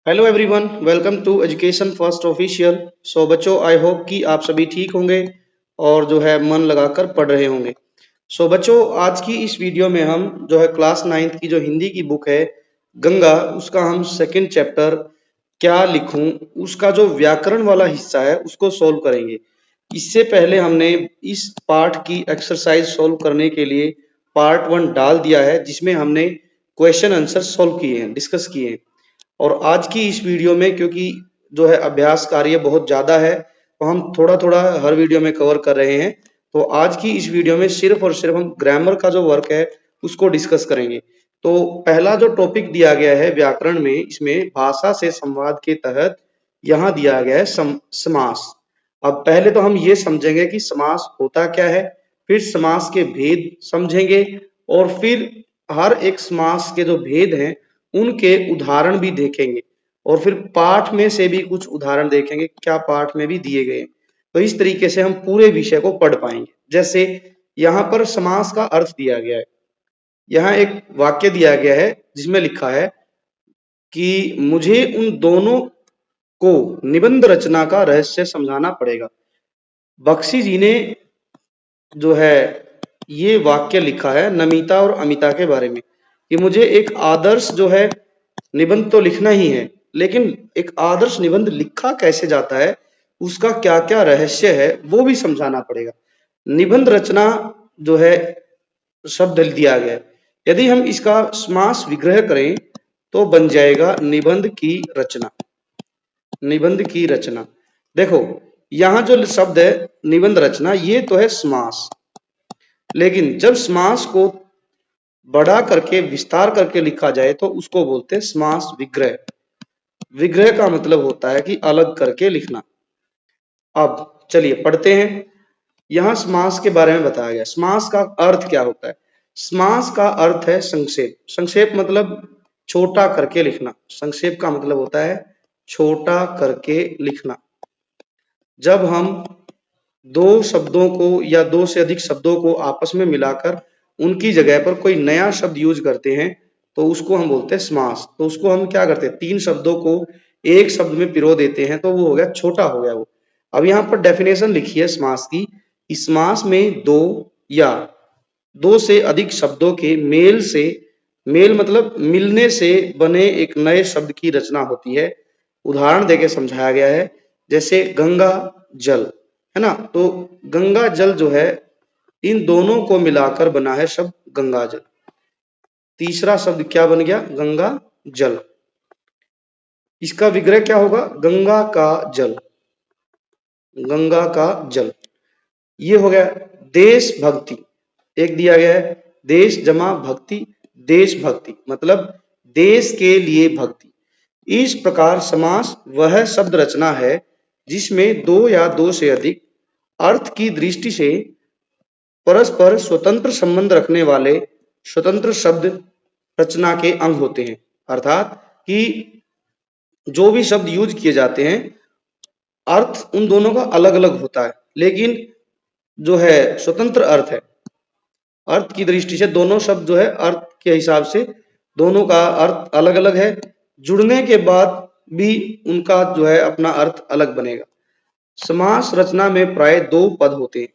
Hello everyone, welcome to education first official. So बच्चों, I hope कि आप सभी ठीक होंगे और जो है मन लगाकर पढ़ रहे होंगे। सो बच्चों, आज की इस वीडियो में हम जो है क्लास नाइन्थ की जो हिंदी की बुक है गंगा, उसका हम सेकंड चैप्टर क्या लिखूं उसका जो व्याकरण वाला हिस्सा है उसको सोल्व करेंगे। इससे पहले हमने इस पार्ट की एक्सरसाइज सोल्व करने के लिए पार्ट वन डाल दिया है, जिसमें हमने क्वेश्चन आंसर सोल्व किए हैं, डिस्कस किए हैं। और आज की इस वीडियो में क्योंकि जो है अभ्यास कार्य बहुत ज्यादा है, तो हम थोड़ा थोड़ा हर वीडियो में कवर कर रहे हैं। तो आज की इस वीडियो में सिर्फ और सिर्फ हम ग्रामर का जो वर्क है उसको डिस्कस करेंगे। तो पहला जो टॉपिक दिया गया है व्याकरण में, इसमें भाषा से संवाद के तहत यहाँ दिया गया है समास। अब पहले तो हम ये समझेंगे कि समास होता क्या है, फिर समास के भेद समझेंगे, और फिर हर एक समास के जो भेद हैं उनके उदाहरण भी देखेंगे, और फिर पाठ में से भी कुछ उदाहरण देखेंगे क्या पाठ में भी दिए गए। तो इस तरीके से हम पूरे विषय को पढ़ पाएंगे। जैसे यहाँ पर समास का अर्थ दिया गया है, यहाँ एक वाक्य दिया गया है जिसमें लिखा है कि मुझे उन दोनों को निबंध रचना का रहस्य समझाना पड़ेगा। बख्शी जी ने जो है ये वाक्य लिखा है नमिता और अमिता के बारे में, कि मुझे एक आदर्श जो है निबंध तो लिखना ही है, लेकिन एक आदर्श निबंध लिखा कैसे जाता है, उसका क्या क्या रहस्य है वो भी समझाना पड़ेगा। निबंध रचना जो है शब्द दिया गया है, यदि हम इसका समास विग्रह करें तो बन जाएगा निबंध की रचना। निबंध की रचना, देखो यहाँ जो शब्द है निबंध रचना, ये तो है समास, लेकिन जब समास को बढ़ा करके विस्तार करके लिखा जाए तो उसको बोलते हैं समास विग्रह। विग्रह का मतलब होता है कि अलग करके लिखना। अब चलिए पढ़ते हैं। यहां समास के बारे में बताया गया। समास का अर्थ क्या होता है? समास का अर्थ है संक्षेप। संक्षेप मतलब छोटा करके लिखना। संक्षेप का मतलब होता है छोटा करके लिखना। जब हम दो शब्दों को या दो से अधिक शब्दों को आपस में मिलाकर उनकी जगह पर कोई नया शब्द यूज करते हैं तो उसको हम बोलते हैं समास। तो उसको हम क्या करते हैं, तीन शब्दों को एक शब्द में पिरो देते हैं तो वो हो गया, छोटा हो गया वो। अब यहाँ पर डेफिनेशन लिखी है समास की। इस समास में दो या दो से अधिक शब्दों के मेल से, मेल मतलब मिलने से बने एक नए शब्द की रचना होती है। उदाहरण देके समझाया गया है, जैसे गंगा जल है ना, तो गंगा जल जो है इन दोनों को मिलाकर बना है शब्द गंगा जल। तीसरा शब्द क्या बन गया? गंगा जल। इसका विग्रह क्या होगा? गंगा का जल। गंगा का जल, ये हो गया। देशभक्ति, एक दिया गया है देश जमा भक्ति, देशभक्ति मतलब देश के लिए भक्ति। इस प्रकार समास वह शब्द रचना है जिसमें दो या दो से अधिक अर्थ की दृष्टि से परस्पर स्वतंत्र संबंध रखने वाले स्वतंत्र शब्द रचना के अंग होते हैं। अर्थात कि जो भी शब्द यूज किए जाते हैं अर्थ उन दोनों का अलग अलग होता है, लेकिन जो है स्वतंत्र अर्थ है। अर्थ की दृष्टि से दोनों शब्द जो है अर्थ के हिसाब से दोनों का अर्थ अलग अलग है। जुड़ने के बाद भी उनका जो है अपना अर्थ अलग बनेगा। समास रचना में प्राय दो पद होते हैं।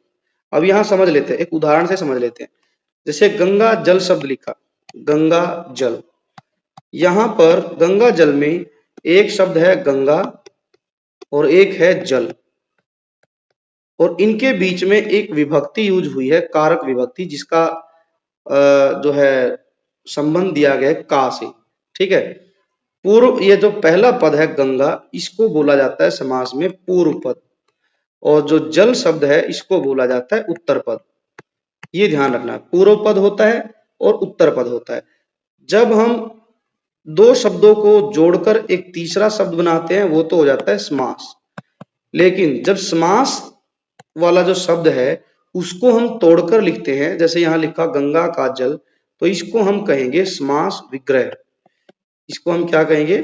अब यहां समझ लेते हैं, एक उदाहरण से समझ लेते हैं। जैसे गंगा जल शब्द लिखा, गंगा जल। यहां पर गंगा जल में एक शब्द है गंगा और एक है जल, और इनके बीच में एक विभक्ति यूज हुई है, कारक विभक्ति, जिसका जो है संबंध दिया गया है का से। ठीक है। पूर्व, ये जो पहला पद है गंगा, इसको बोला जाता है समास में पूर्व पद, और जो जल शब्द है इसको बोला जाता है उत्तर पद। ये ध्यान रखना है, पूर्व पद होता है और उत्तर पद होता है। जब हम दो शब्दों को जोड़कर एक तीसरा शब्द बनाते हैं वो तो हो जाता है समास। लेकिन जब समास वाला जो शब्द है उसको हम तोड़कर लिखते हैं, जैसे यहाँ लिखा गंगा का जल, तो इसको हम कहेंगे समास विग्रह। इसको हम क्या कहेंगे?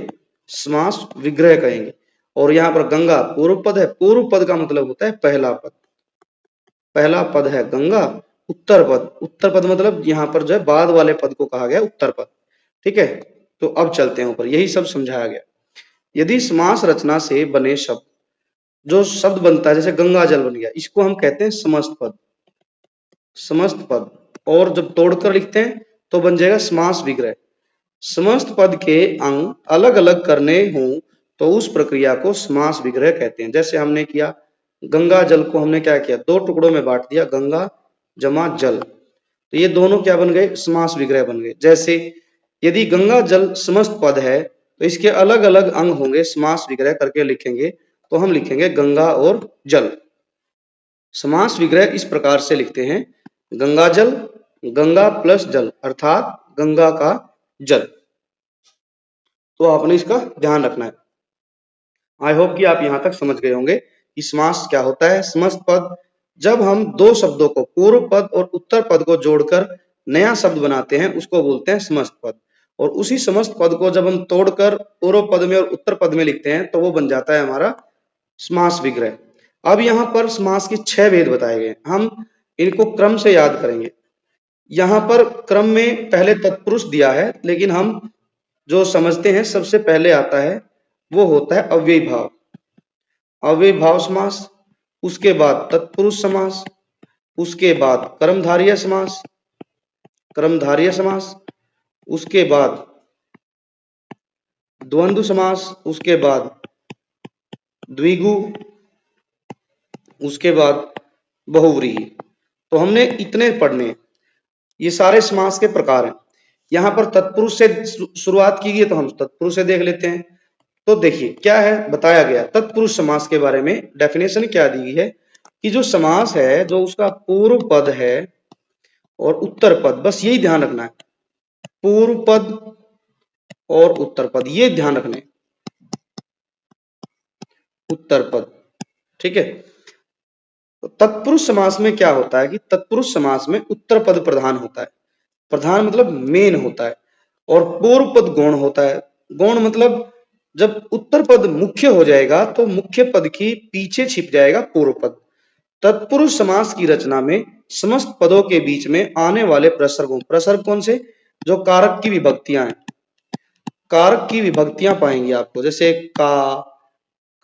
समास विग्रह कहेंगे। और यहाँ पर गंगा पूर्व पद है, पूर्व पद का मतलब होता है पहला पद। पहला पद है गंगा, उत्तर पद, उत्तर पद मतलब यहाँ पर जो है बाद वाले पद को कहा गया उत्तर पद। ठीक है। तो अब चलते हैं ऊपर, यही सब समझाया गया। यदि समास रचना से बने शब्द, जो शब्द बनता है जैसे गंगा जल बन गया, इसको हम कहते हैं समस्त पद। समस्त पद। और जब तोड़कर लिखते हैं तो बन जाएगा समास विग्रह। समस्त पद के अंग अलग अलग करने हों तो उस प्रक्रिया को समास विग्रह कहते हैं। जैसे हमने किया, गंगा जल को हमने क्या किया, दो टुकड़ों में बांट दिया, गंगा जमा जल, तो ये दोनों क्या बन गए, समास विग्रह बन गए। जैसे यदि गंगा जल समस्त पद है तो इसके अलग अलग अंग होंगे, समास विग्रह करके लिखेंगे तो हम लिखेंगे गंगा और जल। समास विग्रह इस प्रकार से लिखते हैं, गंगा जल, गंगा प्लस जल अर्थात गंगा का जल। तो आपने इसका ध्यान रखना है। आई होप कि आप यहां तक समझ गए होंगे कि समास क्या होता है। समस्त पद, जब हम दो शब्दों को, पूर्व पद और उत्तर पद को जोड़कर नया शब्द बनाते हैं उसको बोलते हैं समस्त पद। और उसी समस्त पद को जब हम तोड़कर पूर्व पद में और उत्तर पद में लिखते हैं तो वो बन जाता है हमारा समास विग्रह। अब यहाँ पर समास के 6 भेद बताए गए, हम इनको क्रम से याद करेंगे। यहाँ पर क्रम में पहले तत्पुरुष दिया है, लेकिन हम जो समझते हैं सबसे पहले आता है वो होता है अव्ययी भाव। अव्ययी भाव समास, उसके बाद तत्पुरुष समास, उसके बाद कर्मधारय समास, कर्मधारय समास, उसके बाद द्वंद्व समास, उसके बाद द्विगु, उसके बाद बहुव्रीहि। तो हमने इतने पढ़ने, ये सारे समास के प्रकार हैं। यहां पर तत्पुरुष से शुरुआत की गई तो हम तत्पुरुष से देख लेते हैं। तो देखिए क्या है बताया गया तत्पुरुष समास के बारे में। डेफिनेशन क्या दी गई है कि जो समास है जो उसका पूर्व पद है और उत्तर पद, बस यही ध्यान रखना है, पूर्व पद और उत्तर पद, ये ध्यान रखने, उत्तर पद, ठीक है। तो तत्पुरुष समास में क्या होता है कि तत्पुरुष समास में उत्तर पद प्रधान होता है। प्रधान मतलब मेन होता है, और पूर्व पद गौण होता है। गौण मतलब जब उत्तर पद मुख्य हो जाएगा तो मुख्य पद की पीछे छिप जाएगा पूर्व पद। तत्पुरुष समास की रचना में समस्त पदों के बीच में आने वाले प्रसर्गों, प्रसर्ग कौन से, जो कारक की विभक्तियां हैं, कारक की विभक्तियां पाएंगे आपको, जैसे का,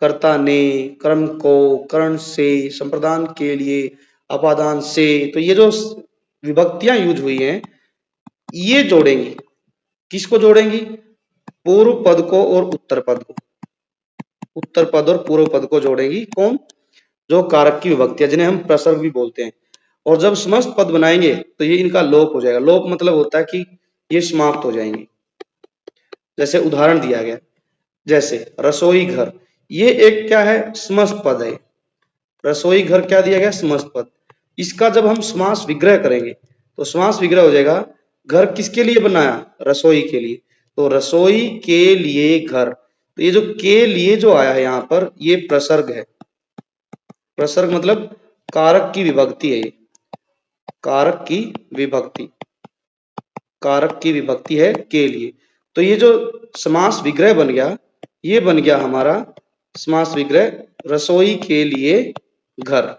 कर्ता ने, कर्म को, कर्ण से, संप्रदान के लिए, अपादान से। तो ये जो विभक्तियां यूज हुई हैं ये जोड़ेंगी, किसको जोड़ेंगी, पूर्व पद को और उत्तर पद को, उत्तर पद और पूर्व पद को जोड़ेंगी। कौन, जो कारक की विभक्तियां जिन्हें हम प्रसर्ग भी बोलते हैं। और जब समस्त पद बनाएंगे तो ये इनका लोप हो जाएगा। लोप मतलब होता है कि ये समाप्त हो जाएंगे। जैसे उदाहरण दिया गया, जैसे रसोई घर, ये एक क्या है, समस्त पद है। रसोई घर क्या दिया गया, समस्त पद। इसका जब हम समास विग्रह करेंगे तो समास विग्रह हो जाएगा, घर किसके लिए बनाया, रसोई के लिए, तो रसोई के लिए घर। तो ये जो के लिए जो आया है यहाँ पर, ये प्रसर्ग है। प्रसर्ग मतलब कारक की विभक्ति है, ये कारक की विभक्ति, कारक की विभक्ति है के लिए। तो ये जो समास विग्रह बन गया, ये बन गया हमारा समास विग्रह, रसोई के लिए घर।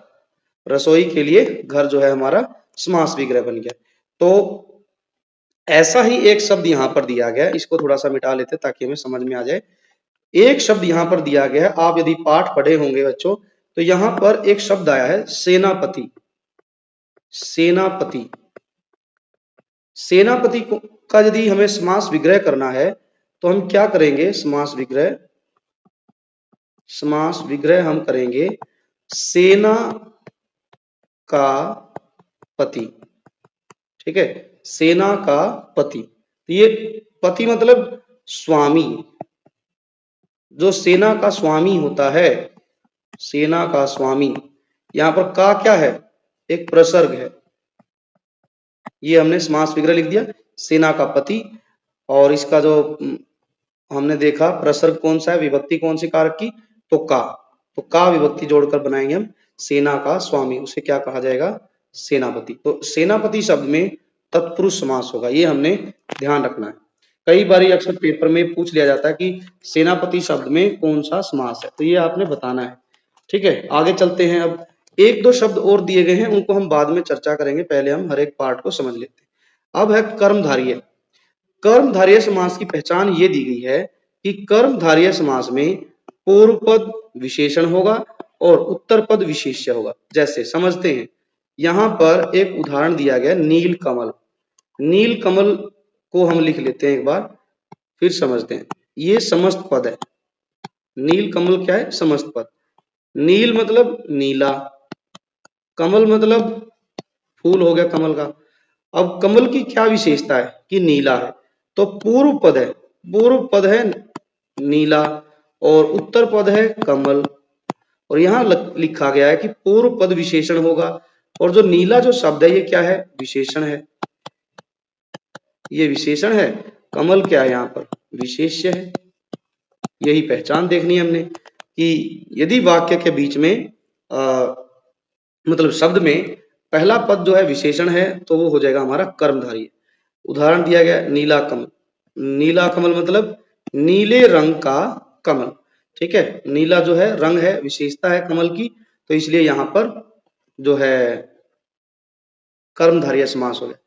रसोई के लिए घर जो है हमारा समास विग्रह बन गया। तो ऐसा ही एक शब्द यहां पर दिया गया, इसको थोड़ा सा मिटा लेते ताकि हमें समझ में आ जाए। एक शब्द यहां पर दिया गया है, आप यदि पाठ पढ़े होंगे बच्चों तो यहां पर एक शब्द आया है सेनापति। सेनापति, सेनापति का यदि हमें समास विग्रह करना है तो हम क्या करेंगे, समास विग्रह, समास विग्रह हम करेंगे सेना का पति, ठीक है, सेना का पति। ये पति मतलब स्वामी, जो सेना का स्वामी होता है, सेना का स्वामी। यहां पर का क्या है, एक प्रसर्ग है, ये हमने समास विग्रह लिख दिया, सेना का पति। और इसका जो हमने देखा प्रसर्ग कौन सा है, विभक्ति कौन सी कारक की, तो का। तो का विभक्ति जोड़कर बनाएंगे हम सेना का स्वामी, उसे क्या कहा जाएगा, सेनापति। तो सेनापति शब्द में तत्पुरुष समास होगा, ये हमने ध्यान रखना है। कई बार अक्सर पेपर में पूछ लिया जाता है कि सेनापति शब्द में कौन सा समास है, तो ये आपने बताना है, ठीक है। आगे चलते हैं, अब एक दो शब्द और दिए गए हैं, उनको हम बाद में चर्चा करेंगे, पहले हम हर एक पार्ट को समझ लेते हैं। अब है कर्मधारय। कर्मधारय समास की पहचान ये दी गई है कि कर्मधारय समास में पूर्व पद विशेषण होगा और उत्तर पद विशेष्य होगा। जैसे समझते हैं, यहां पर एक उदाहरण दिया गया नील कमल। नील कमल को हम लिख लेते हैं एक बार, फिर समझते हैं। ये समस्त पद है। नील कमल क्या है? समस्त पद। नील मतलब नीला, कमल मतलब फूल हो गया कमल का। अब कमल की क्या विशेषता है? कि नीला है। तो पूर्व पद है, पूर्व पद है नीला और उत्तर पद है कमल। और यहां लिखा गया है कि पूर्व पद विशेषण होगा और जो नीला जो शब्द है ये क्या है? विशेषण है। ये विशेषण है, कमल क्या है? यहाँ पर विशेष्य है। यही पहचान देखनी है हमने कि यदि वाक्य के बीच में मतलब शब्द में पहला पद जो है विशेषण है तो वो हो जाएगा हमारा कर्मधारय। उदाहरण दिया गया नीला कमल। नीला कमल मतलब नीले रंग का कमल। ठीक है, नीला जो है रंग है, विशेषता है कमल की, तो इसलिए यहां पर जो है कर्मधारय समास हो गया।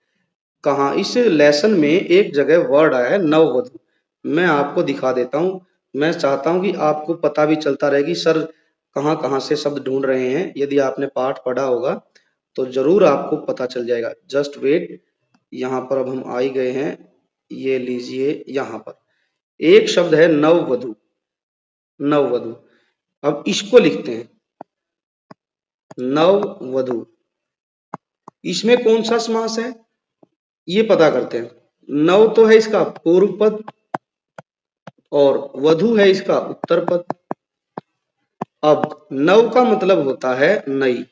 कहा इस लेसन में एक जगह वर्ड आया है नववधु। मैं आपको दिखा देता हूं। मैं चाहता हूं कि आपको पता भी चलता रहे कि सर कहां कहां से शब्द ढूंढ रहे हैं। यदि आपने पाठ पढ़ा होगा तो जरूर आपको पता चल जाएगा। जस्ट वेट, यहाँ पर अब हम आ ही गए हैं। ये लीजिए, यहाँ पर एक शब्द है नववधु। नववधु, अब इसको लिखते हैं नववधु। इसमें कौन सा समास है ये पता करते हैं। नव तो है इसका पूर्व पद और वधु है इसका उत्तर पद। अब नव का मतलब होता है नई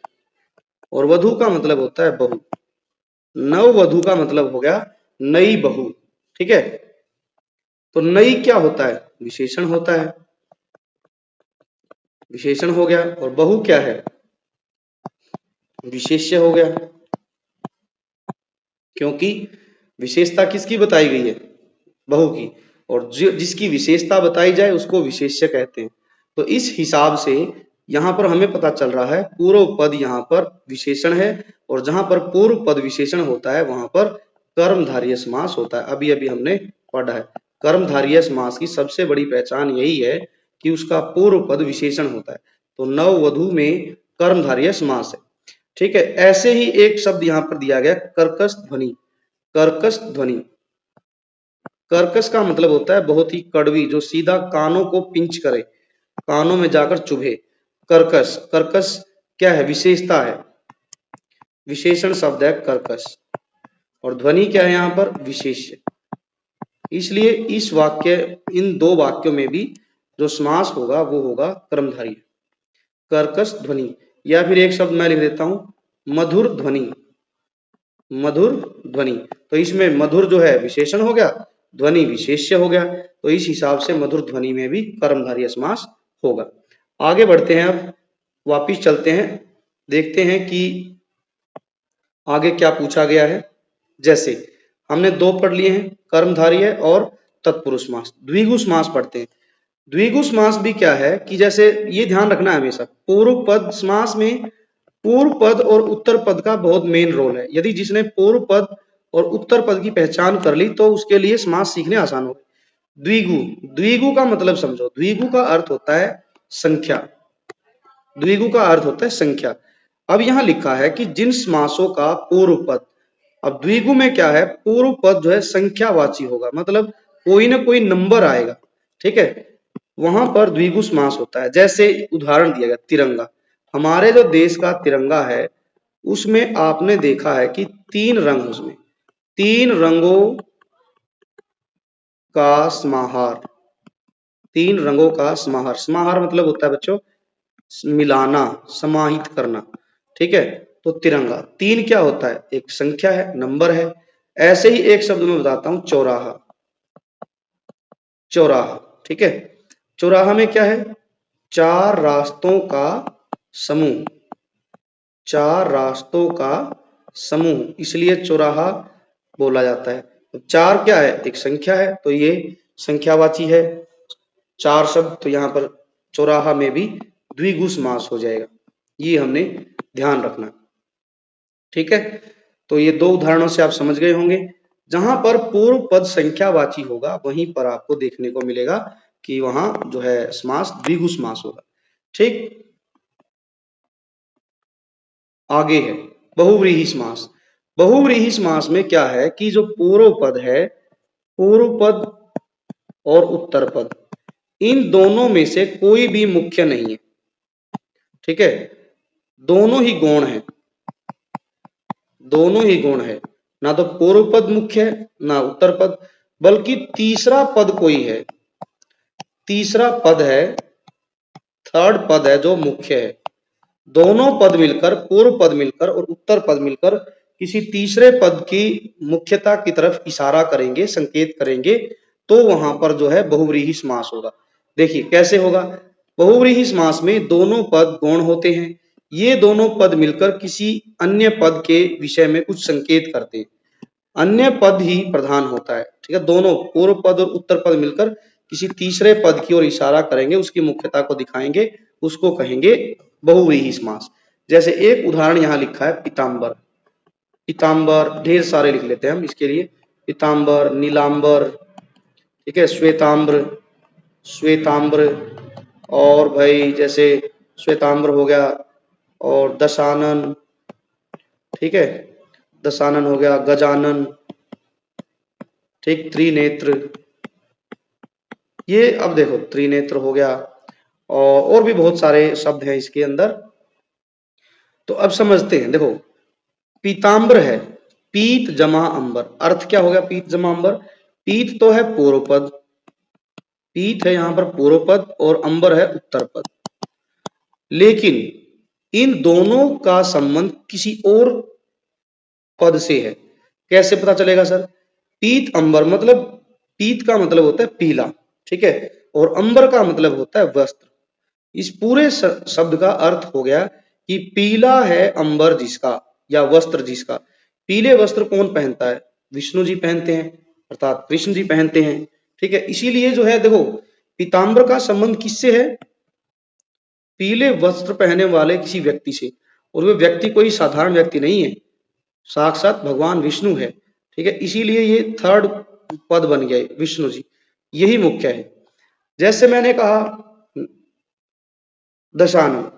और वधु का मतलब होता है बहू। नव वधु का मतलब हो गया नई बहू। ठीक है, तो नई क्या होता है? विशेषण होता है, विशेषण हो गया। और बहू क्या है? विशेष्य हो गया, क्योंकि विशेषता किसकी बताई गई है? बहू की। और जिसकी विशेषता बताई जाए उसको विशेष्य कहते हैं। तो इस हिसाब से यहां पर हमें पता चल रहा है पूर्व पद यहां पर विशेषण है और जहां पर पूर्व पद विशेषण होता है वहां पर कर्मधारय समास होता है। अभी अभी हमने पढ़ा है। कर्मधारय समास की सबसे बड़ी पहचान यही है कि उसका पूर्व पद विशेषण होता है। तो नववधु में कर्मधारय समास है। ठीक है, ऐसे ही एक शब्द यहां पर दिया गया कर्कश ध्वनि। कर्कश ध्वनि, कर्कश का मतलब होता है बहुत ही कड़वी, जो सीधा कानों को पिंच करे, कानों में जाकर चुभे। कर्कश, कर्कश क्या है? विशेषता है, विशेषण शब्द है कर्कश। और ध्वनि क्या है? यहाँ पर विशेष्य। इसलिए इस वाक्य, इन दो वाक्यों में भी जो समास होगा वो होगा कर्मधारय। कर्कश ध्वनि, या फिर एक शब्द मैं लिख देता हूं मधुर ध्वनि। मधुर ध्वनि, तो इसमें मधुर जो है विशेषण हो गया, ध्वनि विशेष्य हो गया। तो इस हिसाब से मधुर ध्वनि में भी कर्मधारय समास होगा। आगे बढ़ते हैं, अब वापिस चलते हैं, देखते हैं कि आगे क्या पूछा गया है। जैसे हमने दो पढ़ लिए हैं, कर्मधारय और तत्पुरुष समास। द्विगु समास पढ़ते हैं। द्विगु समास भी क्या है कि जैसे ये ध्यान रखना है हमेशा, पूर्व पद समास में पूर्व पद और उत्तर पद का बहुत मेन रोल है। यदि जिसने पूर्व पद और उत्तर पद की पहचान कर ली तो उसके लिए समास सीखने आसान हो। द्विगु, द्विगु का मतलब समझो। द्विगु का अर्थ होता है संख्या। द्विगु का अर्थ होता है संख्या। अब यहां लिखा है कि जिन समासों का पूर्व पद, अब द्विगु में क्या है? पूर्व पद जो है संख्यावाची होगा, मतलब कोई ना कोई नंबर आएगा। ठीक है, वहां पर द्विगु समास होता है। जैसे उदाहरण दिया गया तिरंगा। हमारे जो देश का तिरंगा है उसमें आपने देखा है कि तीन रंग, उसमें तीन रंगों का समाहार, तीन रंगों का समाहार। समाहार मतलब होता है बच्चों मिलाना, समाहित करना। ठीक है, तो तिरंगा तीन क्या होता है? एक संख्या है, नंबर है। ऐसे ही एक शब्द में बताता हूं चौराहा। चौराहा, ठीक है, चौराहा में क्या है? चार रास्तों का समूह, चार रास्तों का समूह, इसलिए चौराहा बोला जाता है। तो चार क्या है? एक संख्या है, तो ये संख्यावाची है। चार शब्द, तो यहां पर चौराहा में भी द्विगु समास हो जाएगा। ये हमने ध्यान रखना। ठीक है, तो ये दो उदाहरणों से आप समझ गए होंगे। जहां पर पूर्व पद संख्यावाची होगा वहीं पर आपको देखने को मिलेगा कि वहां जो है समास द्विगु समास होगा। ठीक, आगे है बहुव्रीहि समास। बहुव्रीहि समास में क्या है कि जो पूर्व पद है, पूर्व पद और उत्तर पद, इन दोनों में से कोई भी मुख्य नहीं है। ठीक है, दोनों ही गौण है, दोनों ही गौण है, ना तो पूर्व पद मुख्य है ना उत्तर पद, बल्कि तीसरा पद कोई है, तीसरा पद है, थर्ड पद है जो मुख्य है। दोनों पद मिलकर, पूर्व पद मिलकर और उत्तर पद मिलकर किसी तीसरे पद की मुख्यता की तरफ इशारा करेंगे, संकेत करेंगे, तो वहां पर जो है बहुव्रीहि समास होगा। देखिए कैसे होगा। बहुव्रीहि समास में दोनों पद गौण होते हैं, ये दोनों पद मिलकर किसी अन्य पद के विषय में कुछ संकेत करते हैं, अन्य पद ही प्रधान होता है। ठीक है, दोनों पूर्व पद और उत्तर पद मिलकर किसी तीसरे पद की ओर इशारा करेंगे, उसकी मुख्यता को दिखाएंगे, उसको कहेंगे बहुव्रीहि समास। जैसे एक उदाहरण यहां लिखा है पीताम्बर, पीताम्बर ढेर सारे लिख लेते हैं हम इसके लिए, पीताम्बर, नीलांबर, ठीक है, श्वेताम्र, श्वेताम्र, और भाई जैसे श्वेताम्र हो गया, और दशानन, ठीक है, दशानन हो गया, गजानन, ठीक, त्रिनेत्र, ये अब देखो त्रिनेत्र हो गया, और भी बहुत सारे शब्द हैं इसके अंदर। तो अब समझते हैं, देखो पीताम्बर है, पीत जमा अंबर, अर्थ क्या हो गया पीत जमा अंबर। पीत तो है पूर्व पद, पीत है यहां पर पूर्व पद, और अंबर है उत्तर पद, लेकिन इन दोनों का संबंध किसी और पद से है। कैसे पता चलेगा सर। पीत अंबर मतलब, पीत का मतलब होता है पीला, ठीक है, और अंबर का मतलब होता है वस्त्र। इस पूरे शब्द का अर्थ हो गया कि पीला है अंबर जिसका, या वस्त्र जिसका। पीले वस्त्र कौन पहनता है, विष्णु जी पहनते हैं, अर्थात कृष्ण जी पहनते हैं। ठीक है, इसीलिए जो है देखो पीताम्बर का संबंध किससे है, पीले वस्त्र पहनने वाले किसी व्यक्ति से, और वह व्यक्ति कोई साधारण व्यक्ति नहीं है, साक्षात भगवान विष्णु है। ठीक है, इसीलिए ये थर्ड पद बन गए विष्णु जी, यही मुख्य है। जैसे मैंने कहा दशानन,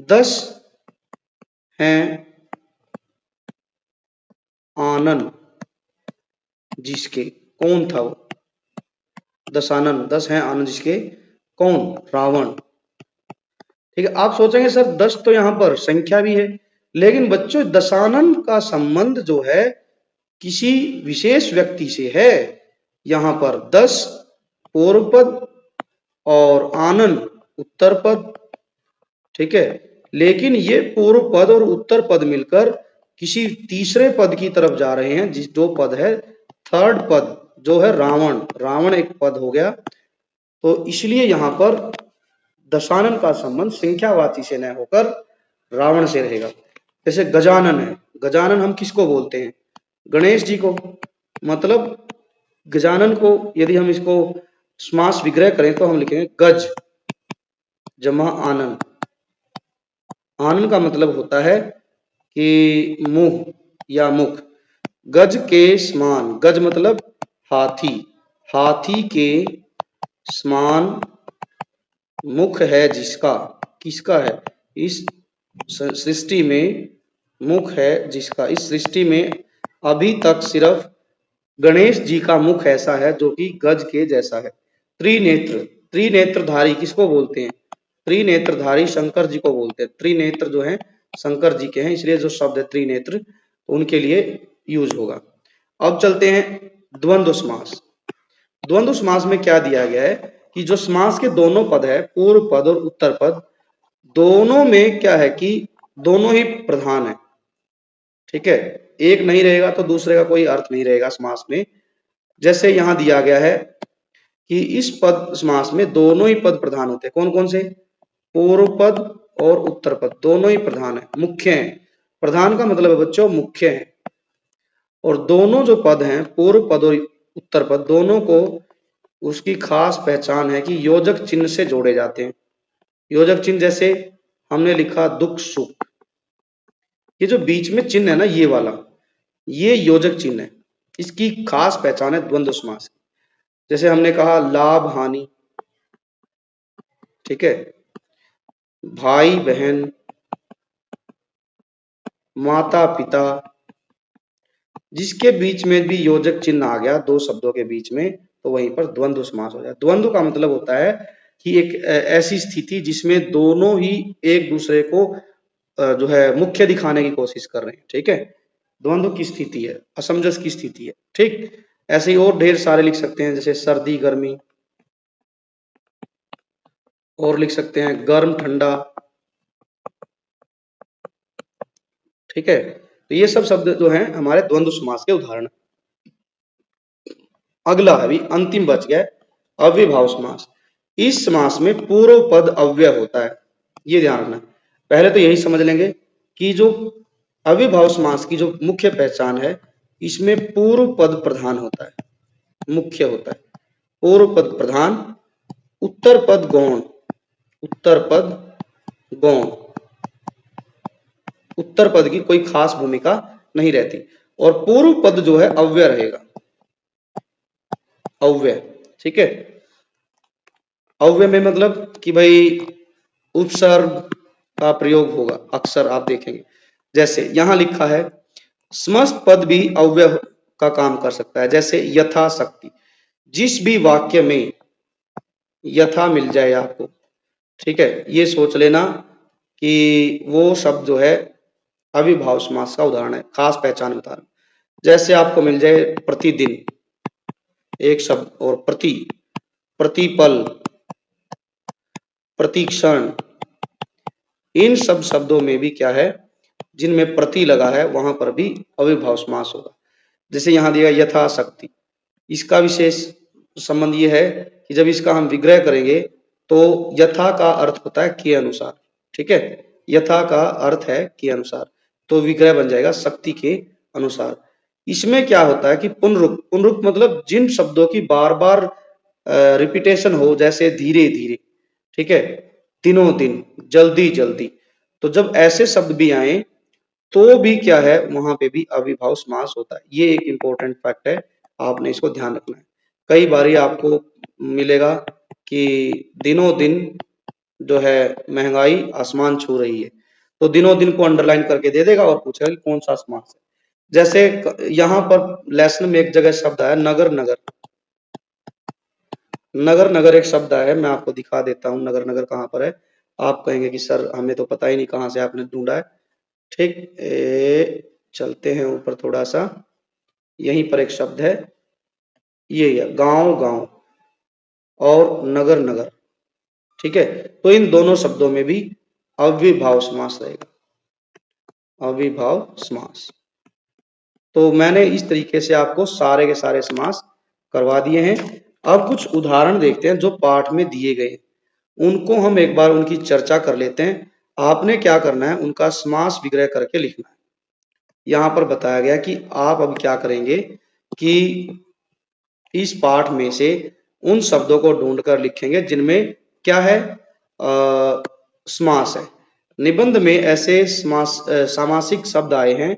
10 हैं आनन जिसके, कौन था वो, दशानन 10 हैं आनन जिसके, कौन, रावण। ठीक है, आप सोचेंगे सर 10 तो यहां पर संख्या भी है, लेकिन बच्चों दशानन का संबंध जो है किसी विशेष व्यक्ति से है। यहां पर 10 पूर्व पद और आनन उत्तर पद, ठीक है, लेकिन ये पूर्व पद और उत्तर पद मिलकर किसी तीसरे पद की तरफ जा रहे हैं, जिस जो पद है थर्ड पद जो है रावण, रावण एक पद हो गया। तो इसलिए यहां पर दशानन का संबंध संख्यावाची से न होकर रावण से रहेगा। जैसे गजानन है, गजानन हम किसको बोलते हैं, गणेश जी को। मतलब गजानन को यदि हम इसको समास विग्रह करें तो हम लिखेंगे गज जमा आनन। आनन का मतलब होता है कि मुंह या मुख, गज के समान, गज मतलब हाथी, हाथी के समान मुख है जिसका, किसका है, इस सृष्टि में मुख है जिसका, इस सृष्टि में अभी तक सिर्फ गणेश जी का मुख ऐसा है जो कि गज के जैसा है। त्रिनेत्र, त्रिनेत्रधारी किसको बोलते हैं, त्रिनेत्रधारी शंकर जी को बोलते हैं। त्रिनेत्र जो है शंकर जी के हैं, इसलिए जो शब्द है त्रिनेत्र उनके लिए यूज होगा। अब चलते हैं द्वंद्व समास। द्वंद्व समास में क्या दिया गया है कि जो समास के दोनों पद है, पूर्व पद और उत्तर पद, दोनों में क्या है कि दोनों ही प्रधान है। ठीक है, एक नहीं रहेगा तो दूसरे का कोई अर्थ नहीं रहेगा समास में। जैसे यहां दिया गया है कि इस पद समास में दोनों ही पद प्रधान होते हैं। कौन कौन से, पूर्व पद और उत्तर पद दोनों ही प्रधान है, मुख्य हैं। प्रधान का मतलब है बच्चों मुख्य है, और दोनों जो पद हैं पूर्व पद और उत्तर पद दोनों को उसकी खास पहचान है कि योजक चिन्ह से जोड़े जाते हैं। योजक चिन्ह जैसे हमने लिखा दुख सुख, ये जो बीच में चिन्ह है ना ये वाला, ये योजक चिन्ह है, इसकी खास पहचान है द्वंद्व समास। जैसे हमने कहा लाभ हानि, ठीक है, भाई बहन, माता पिता, जिसके बीच में भी योजक चिन्ह आ गया दो शब्दों के बीच में, तो वहीं पर द्वंद्व समास हो जाए। द्वंद्व का मतलब होता है कि एक ऐसी स्थिति जिसमें दोनों ही एक दूसरे को जो है मुख्य दिखाने की कोशिश कर रहे हैं। ठीक है, द्वंद्व की स्थिति है, असमंजस की स्थिति है। ठीक, ऐसे ही और ढेर सारे लिख सकते हैं, जैसे सर्दी गर्मी, और लिख सकते हैं गर्म ठंडा। ठीक है, तो ये सब शब्द जो हैं हमारे द्वंद्व समास के उदाहरण। अगला अभी अंतिम बच गया अव्ययभाव समास। इस समास में पूर्व पद अव्यय होता है, ये ध्यान रखना। पहले तो यही समझ लेंगे कि जो अव्ययभाव समास की जो मुख्य पहचान है, इसमें पूर्व पद प्रधान होता है, मुख्य होता है। पूर्व पद प्रधान, उत्तर पद गौण, उत्तर पद गौण, उत्तर पद की कोई खास भूमिका नहीं रहती, और पूर्व पद जो है अव्यय रहेगा, अव्यय। ठीक है, अव्यय में मतलब कि भाई उपसर्ग का प्रयोग होगा, अक्सर आप देखेंगे। जैसे यहां लिखा है समस्त पद भी अव्यय का काम कर सकता है, जैसे यथाशक्ति। जिस भी वाक्य में यथा मिल जाए आपको, ठीक है, ये सोच लेना कि वो शब्द जो है अविभाव समास का उदाहरण है, खास पहचान बता रहा हूं। जैसे आपको मिल जाए प्रतिदिन एक शब्द, और प्रति, प्रतिपल, प्रतिक्षण, इन सब शब्दों में भी क्या है, जिनमें प्रति लगा है वहां पर भी अविभाव समास होगा। जैसे यहां दिया यथाशक्ति, इसका विशेष संबंध ये है कि जब इसका हम विग्रह करेंगे तो यथा का अर्थ होता है के अनुसार। ठीक है, यथा का अर्थ है के अनुसार, तो विग्रह बन जाएगा शक्ति के अनुसार। इसमें क्या होता है कि पुनरुक्त, पुनरुक्त मतलब जिन शब्दों की बार बार रिपीटेशन हो, जैसे धीरे धीरे, ठीक है, दिनों दिन, जल्दी जल्दी, तो जब ऐसे शब्द भी आए तो भी क्या है, वहां पे भी अविभाव समास होता है। ये एक इंपॉर्टेंट फैक्ट है, आपने इसको ध्यान रखना है। कई बार आपको मिलेगा कि दिनों दिन जो है महंगाई आसमान छू रही है, तो दिनों दिन को अंडरलाइन करके दे देगा और पूछेगा कि कौन सा समास है। जैसे यहां पर लेसन में एक जगह शब्द आया नगर नगर, नगर नगर एक शब्द है, मैं आपको दिखा देता हूं नगर नगर कहां पर है। आप कहेंगे कि सर हमें तो पता ही नहीं कहां से आपने ढूंढा है। ठीक, चलते हैं ऊपर थोड़ा सा, यहीं पर एक शब्द है, ये है गांव गांव और नगर नगर। ठीक है, तो इन दोनों शब्दों में भी अव्ययभाव समास रहेगा, अव्ययभाव समास। तो मैंने इस तरीके से आपको सारे के सारे समास करवा दिए हैं। अब कुछ उदाहरण देखते हैं जो पाठ में दिए गए, उनको हम एक बार उनकी चर्चा कर लेते हैं। आपने क्या करना है, उनका समास विग्रह करके लिखना है। यहां पर बताया गया कि आप अब क्या करेंगे कि इस पाठ में से उन शब्दों को ढूंढकर लिखेंगे जिनमें क्या है, समास है। निबंध में ऐसे समास सामासिक शब्द आए हैं,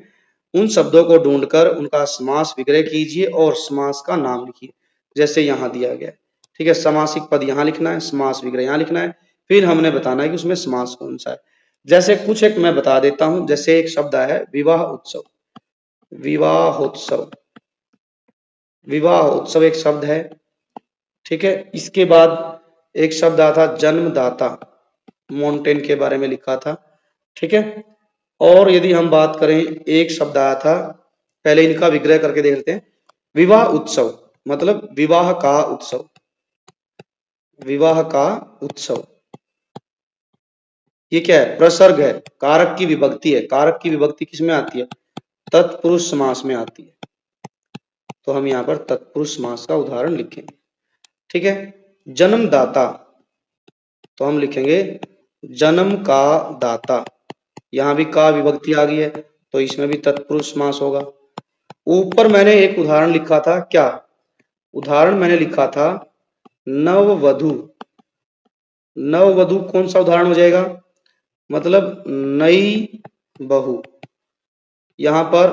उन शब्दों को ढूंढकर उनका समास विग्रह कीजिए और समास का नाम लिखिए, जैसे यहां दिया गया है। ठीक है, समासिक पद यहां लिखना है, समास विग्रह यहां लिखना है, फिर हमने बताना है कि उसमें समास कौन सा है। जैसे कुछ एक मैं बता देता हूं, जैसे एक शब्द है विवाह उत्सव, विवाहोत्सव, विवाह उत्सव एक शब्द है। ठीक है, इसके बाद एक शब्द आता जन्मदाता, माउंटेन के बारे में लिखा था। ठीक है, और यदि हम बात करें, एक शब्द आया था, पहले इनका विग्रह करके देख लेते हैं। विवाह उत्सव मतलब विवाह का उत्सव, विवाह का उत्सव, ये क्या है, प्रसर्ग है, कारक की विभक्ति है। कारक की विभक्ति किसमें आती है, तत्पुरुष समास में आती है, तो हम यहाँ पर तत्पुरुष समास का उदाहरण लिखेंगे। ठीक है, जन्मदाता, तो हम लिखेंगे जन्म का दाता, यहां भी का विभक्ति आ गई है, तो इसमें भी तत्पुरुष समास होगा। ऊपर मैंने एक उदाहरण लिखा था, क्या उदाहरण मैंने लिखा था, नववधु। नववधु कौन सा उदाहरण हो जाएगा, मतलब नई बहू। यहां पर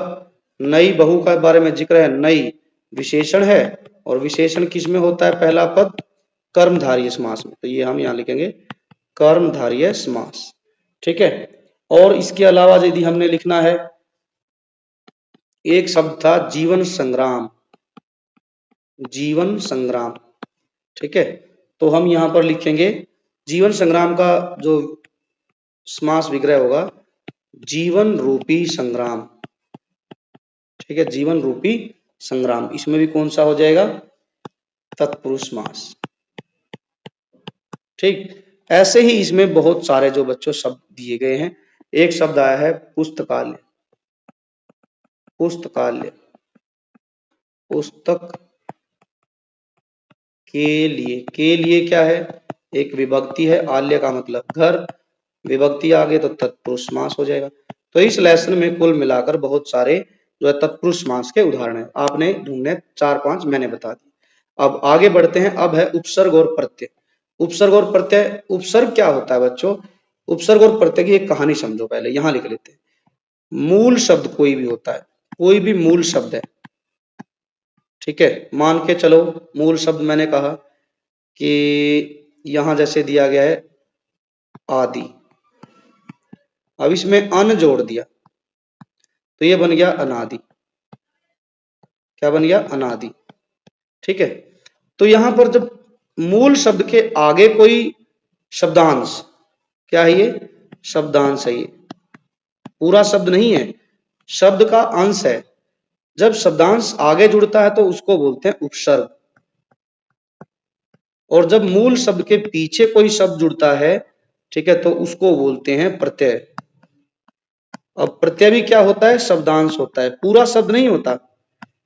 नई बहू का बारे में जिक्र है, नई विशेषण है, और विशेषण किस में होता है, पहला पद कर्मधारय समास में, तो ये हम यहां लिखेंगे कर्मधारय समास। ठीक है। और इसके अलावा यदि हमने लिखना है, एक शब्द था जीवन संग्राम, जीवन संग्राम। ठीक है, तो हम यहां पर लिखेंगे जीवन संग्राम का जो समास विग्रह होगा जीवन रूपी संग्राम। ठीक है, जीवन रूपी संग्राम, इसमें भी कौन सा हो जाएगा, तत्पुरुष समास। ठीक, ऐसे ही इसमें बहुत सारे जो बच्चों शब्द दिए गए हैं। एक शब्द आया है पुस्तकालय, पुस्तकालय, पुस्तक के लिए क्या है, एक विभक्ति है, आल्य का मतलब घर, विभक्ति आगे तो तत्पुरुष समास हो जाएगा। तो इस लेसन में कुल मिलाकर बहुत सारे जो है तत्पुरुष समास के उदाहरण है, आपने ढूंढने 4-5 मैंने बता दी। अब आगे बढ़ते हैं, अब है उपसर्ग और प्रत्यय। उपसर्ग और प्रत्यय, उपसर्ग क्या होता है बच्चों, उपसर्ग और प्रत्यय की एक कहानी समझो, पहले यहां लिख लेते हैं। मूल शब्द कोई भी होता है, कोई भी मूल शब्द है, ठीक है, मान के चलो मूल शब्द मैंने कहा कि यहां जैसे दिया गया है आदि, अब इसमें अन जोड़ दिया तो ये बन गया अनादि। क्या बन गया, अनादि। ठीक है, तो यहां पर जब मूल शब्द के आगे कोई शब्दांश, क्या है ये, शब्दांश है, ये पूरा शब्द नहीं है, शब्द का अंश है, जब शब्दांश आगे जुड़ता है तो उसको बोलते हैं उपसर्ग। और जब मूल शब्द के पीछे कोई शब्द जुड़ता है, ठीक है, तो उसको बोलते हैं प्रत्यय। अब प्रत्यय भी क्या होता है, शब्दांश होता है, पूरा शब्द नहीं होता,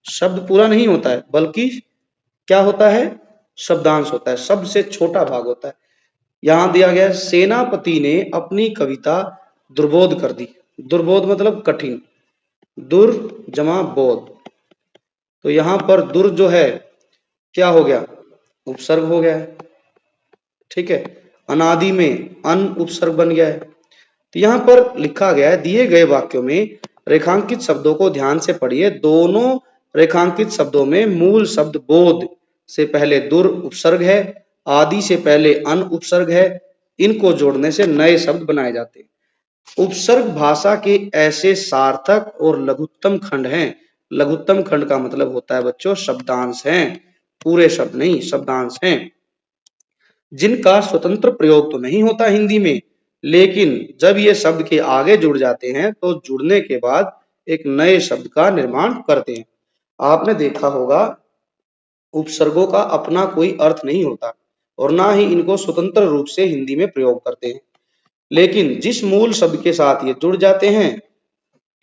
शब्द पूरा नहीं होता है, बल्कि क्या होता है, शब्दांश होता है, शब्द से छोटा भाग होता है। यहां दिया गया सेनापति ने अपनी कविता दुर्बोध कर दी। दुर्बोध मतलब कठिन, दुर जमा बोध, तो यहां पर दुर जो है क्या हो गया, उपसर्ग हो गया है। ठीक है, अनादि में अन उपसर्ग बन गया है। तो यहां पर लिखा गया है, दिए गए वाक्यों में रेखांकित शब्दों को ध्यान से पढ़िए। दोनों रेखांकित शब्दों में मूल शब्द बोध से पहले दुर उपसर्ग है, आदि से पहले अन उपसर्ग है, इनको जोड़ने से नए शब्द बनाए जाते हैं। उपसर्ग भाषा के ऐसे सार्थक और लघुत्तम खंड हैं। लघुत्तम खंड का मतलब होता है बच्चों शब्दांश हैं, पूरे शब्द नहीं, शब्दांश हैं, जिनका स्वतंत्र प्रयोग तो नहीं होता हिंदी में, लेकिन जब ये शब्द के आगे जुड़ जाते हैं तो जुड़ने के बाद एक नए शब्द का निर्माण करते हैं। आपने देखा होगा उपसर्गों का अपना कोई अर्थ नहीं होता और ना ही इनको स्वतंत्र रूप से हिंदी में प्रयोग करते हैं, लेकिन जिस मूल शब्द के साथ ये जुड़ जाते हैं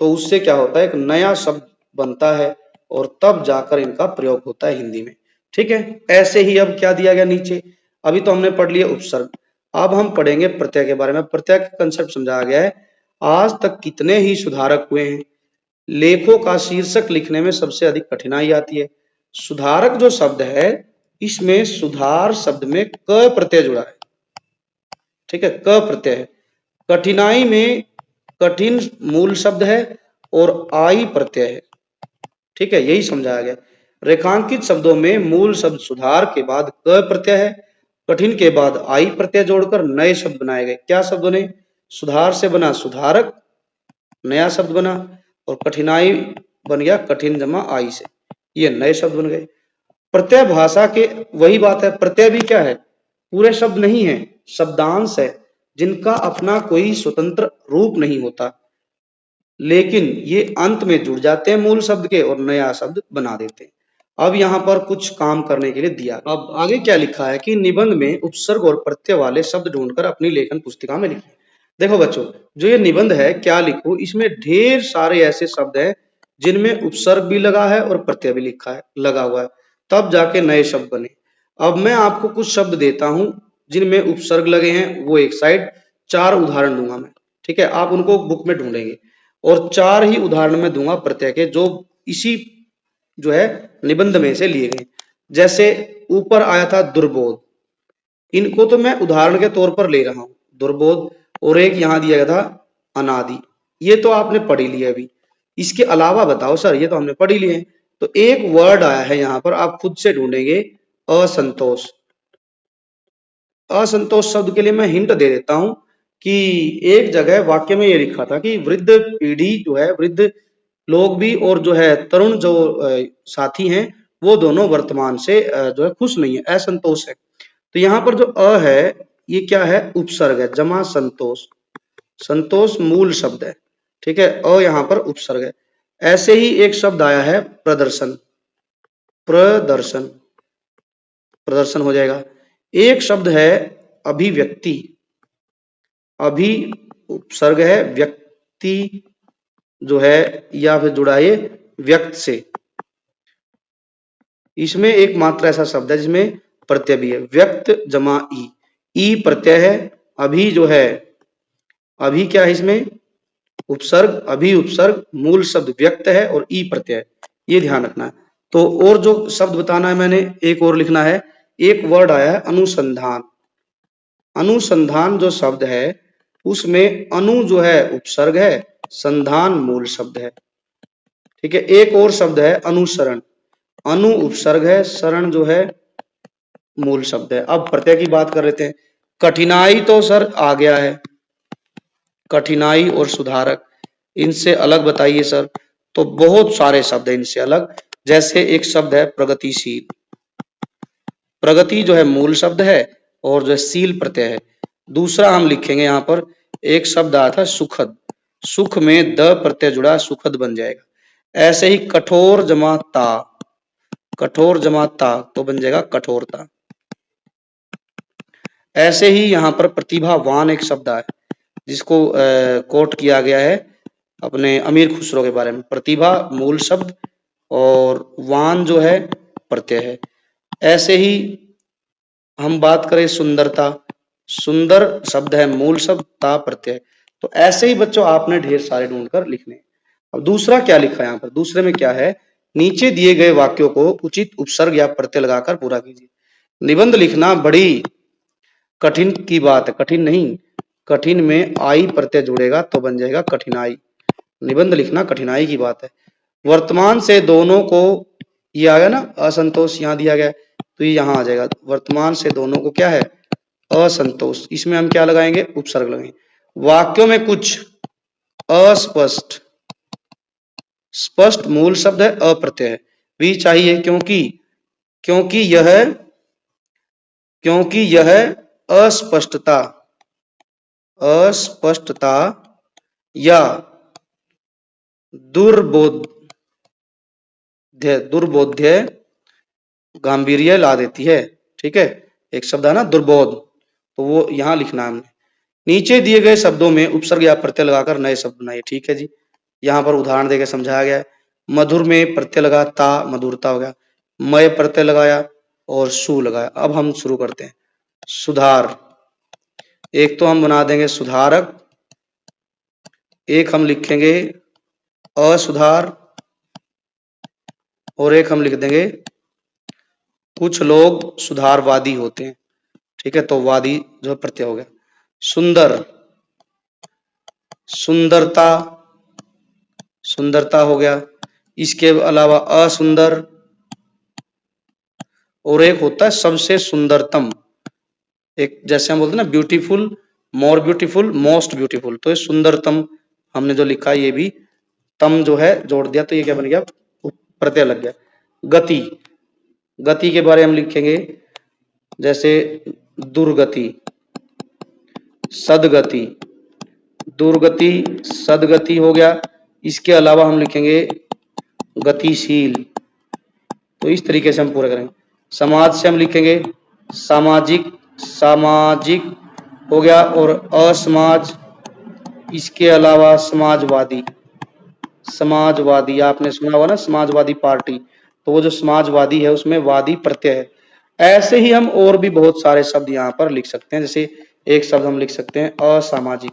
तो उससे क्या होता है, एक नया शब्द बनता है और तब जाकर इनका प्रयोग होता है हिंदी में। ठीक है, ऐसे ही अब क्या दिया गया नीचे, अभी तो हमने पढ़ लिया उपसर्ग, अब हम पढ़ेंगे प्रत्यय के बारे में। प्रत्यय का कंसेप्ट समझाया गया है। आज तक कितने ही सुधारक हुए हैं, लेखों का शीर्षक लिखने में सबसे अधिक कठिनाई आती है। सुधारक जो शब्द है, इसमें सुधार शब्द में क प्रत्यय जुड़ा है। ठीक है, क प्रत्यय है। कठिनाई में कठिन मूल शब्द है और आई प्रत्यय है। ठीक है, यही समझाया गया। रेखांकित शब्दों में मूल शब्द सुधार के बाद क प्रत्यय है, कठिन के बाद आई प्रत्यय जोड़कर नए शब्द बनाए गए। क्या शब्द बने, सुधार से बना सुधारक, नया शब्द बना, और कठिनाई बन गया कठिन जमा आई से, ये नए शब्द बन गए। प्रत्यय भाषा के वही बात है, प्रत्यय भी क्या है, पूरे शब्द नहीं है, शब्दांश है, जिनका अपना कोई स्वतंत्र रूप नहीं होता, लेकिन ये अंत में जुड़ जाते हैं मूल शब्द के और नया शब्द बना देते हैं। अब यहाँ पर कुछ काम करने के लिए दिया। अब आगे क्या लिखा है कि निबंध में उपसर्ग और प्रत्यय वाले शब्द ढूंढकर अपनी लेखन पुस्तिका में लिखिए। देखो बच्चों, जो ये निबंध है क्या लिखो, इसमें ढेर सारे ऐसे शब्द हैं जिनमें उपसर्ग भी लगा है और प्रत्यय भी लिखा है, लगा हुआ है, तब जाके नए शब्द बने। अब मैं आपको कुछ शब्द देता हूं जिनमें उपसर्ग लगे हैं, वो एक साइड, 4 उदाहरण दूंगा मैं। ठीक है, आप उनको बुक में ढूंढेंगे और 4 ही उदाहरण में दूंगा प्रत्यय के, जो इसी जो है निबंध में से लिए गए। जैसे ऊपर आया था दुर्बोध, इनको तो मैं उदाहरण के तौर पर ले रहा हूं, दुर्बोध, और एक यहां दिया गया था अनादि, ये तो आपने पढ़ ही लिया अभी। इसके अलावा बताओ सर, ये तो हमने पढ़ ही लिए हैं। तो एक वर्ड आया है यहां पर, आप खुद से ढूंढेंगे, असंतोष। असंतोष शब्द के लिए मैं हिंट दे देता हूं कि एक जगह वाक्य में ये लिखा था कि वृद्ध पीढ़ी जो है, वृद्ध लोग भी और जो है तरुण जो साथी हैं, वो दोनों वर्तमान से जो है खुश नहीं है, असंतोष है। तो यहाँ पर जो है ये क्या है, उपसर्ग है, जमा संतोष। संतोष मूल शब्द है, ठीक है, यहाँ पर उपसर्ग है। ऐसे ही एक शब्द आया है प्रदर्शन, प्रदर्शन, प्रदर्शन हो जाएगा। एक शब्द है अभिव्यक्ति, अभी उपसर्ग है, व्यक्ति जो है या फिर जुड़ा ये व्यक्त से। इसमें एक मात्र ऐसा शब्द है जिसमें प्रत्यय भी है, व्यक्त जमा ई प्रत्यय है। अभी जो है, अभी क्या है इसमें उपसर्ग, अभी उपसर्ग, मूल शब्द व्यक्त है और ई प्रत्यय है, ये ध्यान रखना है। तो और जो शब्द बताना है मैंने, एक और लिखना है, एक वर्ड आया है अनुसंधान। अनुसंधान जो शब्द है उसमें अनु जो है उपसर्ग है, संधान मूल शब्द है, ठीक है। एक और शब्द है अनुसरण, अनु उपसर्ग है, शरण जो है मूल शब्द है। अब प्रत्यय की बात कर लेते हैं। कठिनाई तो सर आ गया है, कठिनाई और सुधारक, इनसे अलग बताइए सर। तो बहुत सारे शब्द है इनसे अलग, जैसे एक शब्द है प्रगतिशील, प्रगति जो है मूल शब्द है और जो है शील प्रत्यय है। दूसरा हम लिखेंगे यहाँ पर, एक शब्द आया था सुखद, सुख में द प्रत्यय जुड़ा, सुखद बन जाएगा। ऐसे ही कठोर जमा ता, कठोर जमा ता तो बन जाएगा कठोरता। ऐसे ही यहाँ पर प्रतिभावान एक शब्द आया जिसको कोट किया गया है अपने अमीर खुसरो के बारे में। प्रतिभा मूल शब्द और वान जो है प्रत्यय है। ऐसे ही हम बात करें सुंदरता, सुंदर शब्द है मूल शब्द, ता प्रत्यय। तो ऐसे ही बच्चों आपने ढेर सारे ढूंढकर लिखने। अब दूसरा क्या लिखा है यहाँ पर, दूसरे में क्या है, नीचे दिए गए वाक्यों को उचित उपसर्ग या प्रत्यय लगाकर पूरा कीजिए। निबंध लिखना बड़ी कठिन की बात है, कठिन नहीं, कठिन में आई प्रत्यय जुड़ेगा तो बन जाएगा कठिनाई। निबंध लिखना कठिनाई की बात है। वर्तमान से दोनों को, ये आ गया ना असंतोष, यहाँ दिया गया तो ये यहाँ आ जाएगा। वर्तमान से दोनों को क्या है, असंतोष, इसमें हम क्या लगाएंगे, उपसर्ग लगाएंगे। वाक्यों में कुछ अस्पष्ट, स्पष्ट मूल शब्द है, अप्रत्यय है, भी चाहिए क्योंकि क्योंकि यह अस्पष्टता, अस्पष्टता या दुर्बोध्य गांभीर्य ला देती है, ठीक है। एक शब्द है ना दुर्बोध, तो वो यहां लिखना है हमने। नीचे दिए गए शब्दों में उपसर्ग या प्रत्यय लगाकर नए शब्द बनाइए, ठीक है जी। यहाँ पर उदाहरण देकर समझाया गया है। मधुर में प्रत्यय लगा ता, मधुरता हो गया। मय प्रत्यय लगाया और सु लगाया। अब हम शुरू करते हैं। सुधार, एक तो हम बना देंगे सुधारक, एक हम लिखेंगे असुधार और एक हम लिख देंगे कुछ लोग सुधारवादी होते हैं, ठीक है, तो वादी जो प्रत्यय हो गया। सुंदर, सुंदरता, सुंदरता हो गया। इसके अलावा असुंदर और एक होता है सबसे सुंदरतम, एक जैसे हम बोलते हैं ना beautiful, more beautiful, most beautiful, तो ये सुंदरतम हमने जो लिखा ये भी तम जो है जोड़ दिया तो ये क्या बन गया, प्रत्यय लग गया। गति, गति के बारे में लिखेंगे जैसे दुर्गति, सदगति, दुर्गति, सदगति हो गया। इसके अलावा हम लिखेंगे गतिशील, तो इस तरीके से हम पूरा करेंगे। समाज से हम लिखेंगे सामाजिक, सामाजिक हो गया और असमाज, इसके अलावा समाजवादी, समाजवादी आपने सुना होगा ना समाजवादी पार्टी, तो वो जो समाजवादी है उसमें वादी प्रत्यय है। ऐसे ही हम और भी बहुत सारे शब्द यहाँ पर लिख सकते हैं। जैसे एक शब्द हम लिख सकते हैं असामाजिक,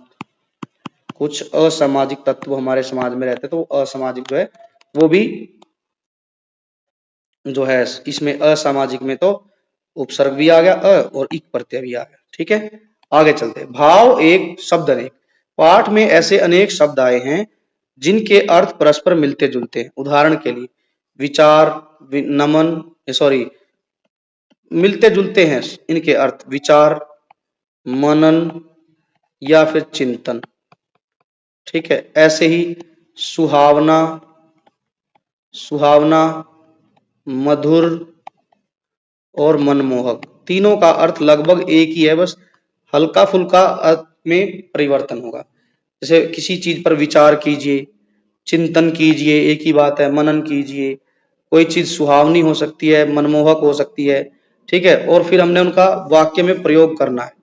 कुछ असामाजिक तत्व हमारे समाज में रहते हैं तो असामाजिक जो है वो भी जो है, इसमें असामाजिक में तो उपसर्ग भी आ गया और इक प्रत्यय भी आ गया, ठीक है। आगे चलते हैं। भाव एक शब्द अनेक, पाठ में ऐसे अनेक शब्द आए हैं जिनके अर्थ परस्पर मिलते जुलते हैं। उदाहरण के लिए विचार, नमन, सॉरी मिलते जुलते हैं इनके अर्थ, विचार मनन या फिर चिंतन। ठीक है, ऐसे ही सुहावना, सुहावना, मधुर और मनमोहक, तीनों का अर्थ लगभग एक ही है, बस हल्का फुल्का अर्थ में परिवर्तन होगा। जैसे किसी चीज पर विचार कीजिए, चिंतन कीजिए, एक ही बात है, मनन कीजिए। कोई चीज सुहावनी हो सकती है, मनमोहक हो सकती है। ठीक है, और फिर हमने उनका वाक्य में प्रयोग करना है।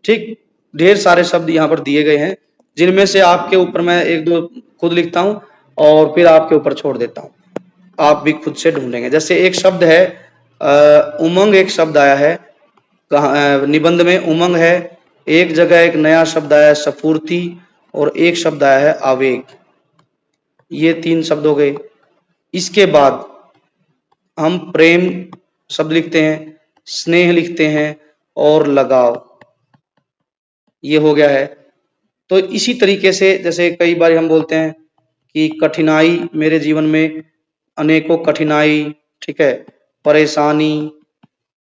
ठीक, ढेर सारे शब्द यहाँ पर दिए गए हैं, जिनमें से आपके ऊपर मैं एक दो खुद लिखता हूं और फिर आपके ऊपर छोड़ देता हूं, आप भी खुद से ढूंढेंगे। जैसे एक शब्द है उमंग, एक शब्द आया है निबंध में, उमंग है। एक जगह एक नया शब्द आया है स्फूर्ति, और एक शब्द आया है आवेग। ये 3 शब्द हो गए। इसके बाद हम प्रेम शब्द लिखते हैं, स्नेह लिखते हैं और लगाव, ये हो गया है। तो इसी तरीके से जैसे कई बार हम बोलते हैं कि कठिनाई, मेरे जीवन में अनेकों कठिनाई, ठीक है, परेशानी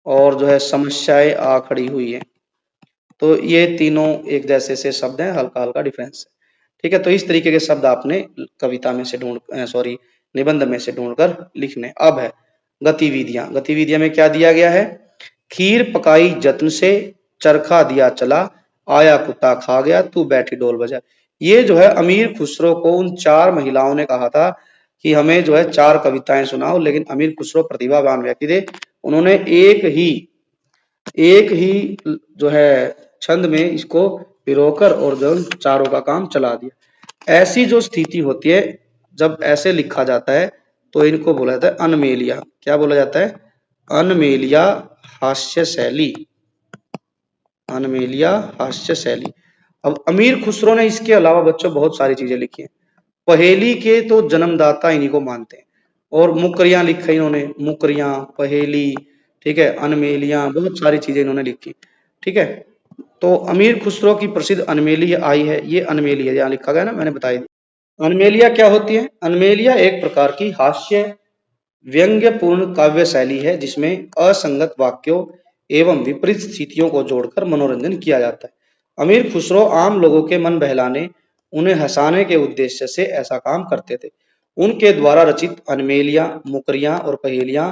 और जो है समस्याएं आ खड़ी हुई है। तो ये तीनों एक जैसे से शब्द हैं, हल्का हल्का डिफरेंस है। ठीक है, तो इस तरीके के शब्द आपने कविता में से निबंध में से ढूंढकर लिखने। अब है गतिविधियां। गतिविधियां में क्या दिया गया है? खीर पकाई जत्न से, चरखा दिया चला, आया कुत्ता खा गया, तू बैठी डोल बजा। ये जो है अमीर खुसरो को उन 4 महिलाओं ने कहा था कि हमें जो है 4 कविताएं सुनाओ, लेकिन अमीर खुसरो प्रतिभावान व्यक्ति थे, उन्होंने एक ही जो है छंद में इसको पिरोकर और जो चारों का काम चला दिया। ऐसी जो स्थिति होती है, जब ऐसे लिखा जाता है तो इनको बोला जाता है अनमेलिया। क्या बोला जाता है? अनमेलिया हास्य शैली, अनमेलिया हास्य शैली। अब अमीर खुसरो ने इसके अलावा बच्चों बहुत सारी चीजें लिखी हैं। पहेली के तो जन्मदाता इन्हीं को मानते हैं, और मुकरियां लिखी इन्होंने, मुकरियां, पहेली, ठीक है, अनमेलियां, बहुत सारी चीजें इन्होंने लिखी। ठीक है, तो अमीर खुसरो की प्रसिद्ध अनमेली आई है, ये अनमेली है, यहाँ लिखा गया ना, मैंने बताया। अनमेलिया क्या होती है? अनमेलिया एक प्रकार की हास्य व्यंग्यपूर्ण काव्य शैली है, जिसमें असंगत वाक्यों एवं विपरीत स्थितियों को जोड़कर मनोरंजन किया जाता है। अमीर खुसरो आम लोगों के मन बहलाने, उन्हें हंसाने के उद्देश्य से ऐसा काम करते थे। उनके द्वारा रचित अनमेलियां, मुकरियां और पहेलियां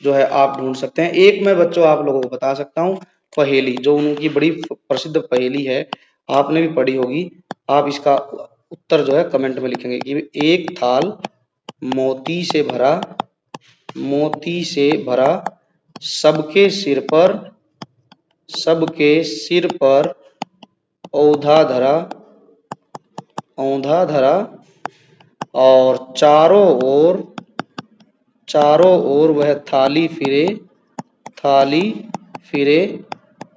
जो है आप ढूंढ सकते हैं। एक मैं बच्चों आप लोगों को बता सकता हूँ, पहेली जो उनकी बड़ी प्रसिद्ध पहेली है, आपने भी पढ़ी होगी। आप इसका उत्तर जो है कमेंट में लिखेंगे कि एक थाल मोती से भरा, मोती से भरा, सबके सिर पर औंधा धरा, औंधा धरा, और चारों ओर वह थाली फिरे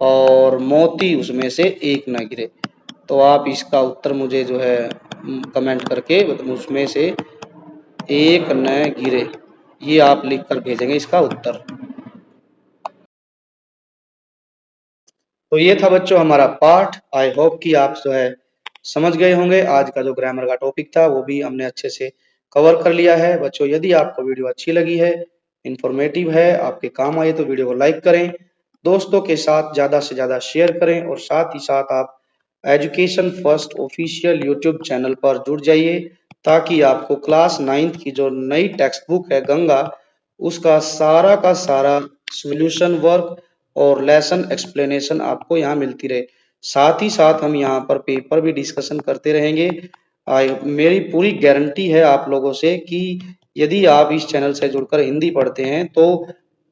और मोती उसमें से एक न गिरे। तो आप इसका उत्तर मुझे जो है कमेंट करके उसमें से एक न गिरे, ये आप लिख कर भेजेंगे इसका उत्तर। तो ये था बच्चों हमारा पाठ। आई होप कि आप जो है समझ गए होंगे। आज का जो ग्रामर का टॉपिक था वो भी हमने अच्छे से कवर कर लिया है। बच्चों यदि आपको वीडियो अच्छी लगी है, इंफॉर्मेटिव है, आपके काम आए, तो वीडियो को लाइक करें, दोस्तों के साथ ज़्यादा से ज़्यादा शेयर करें, और साथ ही साथ आप education first official YouTube channel पर जुड़ जाइए, ताकि आपको क्लास 9th की जो नई टेक्स्ट बुक है गंगा, उसका सारा का सारा सॉल्यूशन वर्क और लेसन एक्सप्लेनेशन आपको यहाँ मिलती रहे। साथ ही साथ हम यहाँ पर पेपर भी डिस्कशन करते रहेंगे। मेरी पूरी गारंटी है आप लोगों से कि यदि आप इस चैनल से जुड़कर हिंदी पढ़ते हैं तो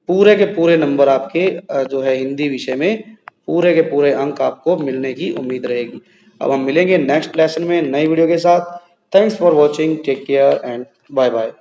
पूरे के पूरे नंबर आपके जो है हिंदी विषय में पूरे के पूरे अंक आपको मिलने की उम्मीद रहेगी। अब हम मिलेंगे नेक्स्ट लेसन में नई वीडियो के साथ। Thanks for watching, take care and bye bye.